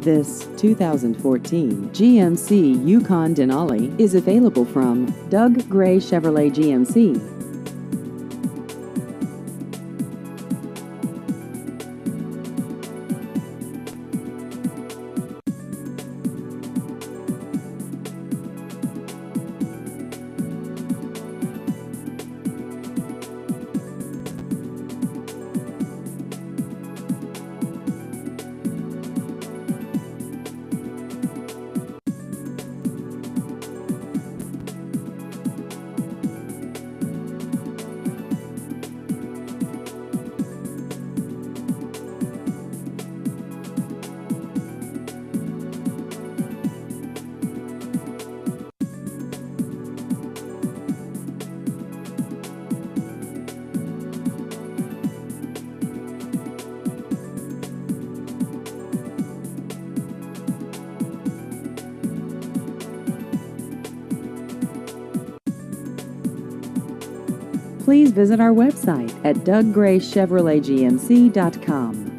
This 2014 GMC Yukon Denali is available from Doug Gray Chevrolet GMC. Please visit our website at douggraychevroletgmc.com.